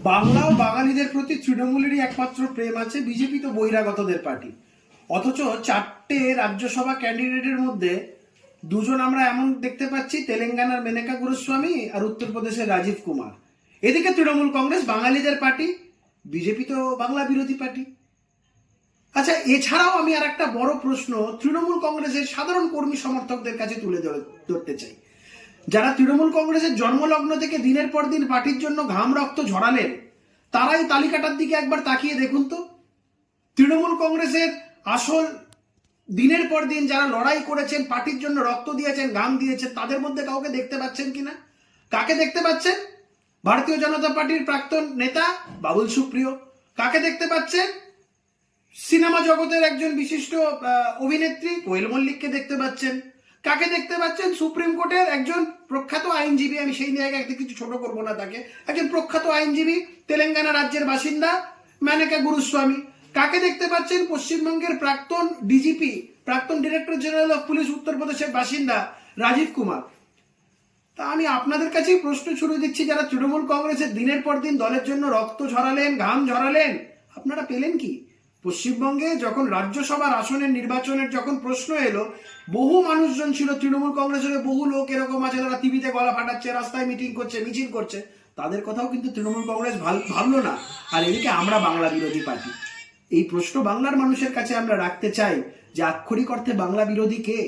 বাংলা ও বাঙালিদের প্রতি তৃণমূলেরই একমাত্র প্রেম আছে, বিজেপি তো বহিরাগতদের পার্টি। অথচ 4টে রাজ্যসভা ক্যান্ডিডেটের মধ্যে দুজন আমরা এমন দেখতে পাচ্ছি, তেলেঙ্গানার মেনকা গুরুস্বামী আর উত্তরপ্রদেশের রাজীব কুমার। এদিকে তৃণমূল কংগ্রেস বাঙালিদের পার্টি, বিজেপি তো বাংলা বিরোধী পার্টি। আচ্ছা, এছাড়াও আমি আর একটা বড় প্রশ্ন তৃণমূল কংগ্রেসের সাধারণ কর্মী সমর্থকদের কাছে তুলে ধরতে চাই। যারা তৃণমূল কংগ্রেসের জন্মলগ্ন থেকে দিনের পর দিন পার্টির জন্য ঘাম রক্ত ঝরালেন, তারা এই তালিকাটার দিকে একবার তাকিয়ে দেখুন তো। তৃণমূল কংগ্রেসের আসল দিনের পর দিন যারা লড়াই করেছেন, পার্টির জন্য রক্ত দিয়েছেন, ঘাম দিয়েছেন, তাদের মধ্যে কাউকে দেখতে পাচ্ছেন কিনা? কাকে দেখতে পাচ্ছেন? ভারতীয় জনতা পার্টির প্রাক্তন নেতা বাবুল সুপ্রিয়। কাকে দেখতে পাচ্ছেন? সিনেমা জগতের একজন বিশিষ্ট অভিনেত্রী কোয়েল মল্লিককে দেখতে পাচ্ছেন। কাকে দেখতে পাচ্ছেন? সুপ্রিম কোর্টের একজন প্রখ্যাত আইনজীবী, আমি সেই জায়গায় কিছু ছোট করব না তাকে, একজন প্রখ্যাত আইনজীবী, তেলেঙ্গানা রাজ্যের বাসিন্দা মেনকা গুরুস্বামী। কাকে দেখতে পাচ্ছেন? পশ্চিমবঙ্গের প্রাক্তন ডিজিপি, প্রাক্তন ডিরেক্টর জেনারেল অফ পুলিশ, উত্তরপ্রদেশের বাসিন্দা রাজীব কুমার। তা আমি আপনাদের কাছেই প্রশ্ন ছুড়ে দিচ্ছি, যারা তৃণমূল কংগ্রেসের দিনের পর দিন দলের জন্য রক্ত ঝরালেন, ঘাম ঝরালেন, আপনারা পেলেন কি? পশ্চিমবঙ্গে যখন রাজ্যসভার আসনের নির্বাচনের যখন প্রশ্ন এলো, বহু মানুষজন ছিল তৃণমূল কংগ্রেসের, বহু লোক এরকম আছে যারা টিভিতে গলা ফাটাচ্ছে, রাস্তায় মিটিং করছে, মিছিল করছে, তাদের কথাও কিন্তু তৃণমূল কংগ্রেস ভাবলো না। আর এদিকে আমরা বাংলা বিরোধী পার্টি। এই প্রশ্ন বাংলার মানুষের কাছে আমরা রাখতে চাই যে আক্ষরিক অর্থে বাংলা বিরোধী কে?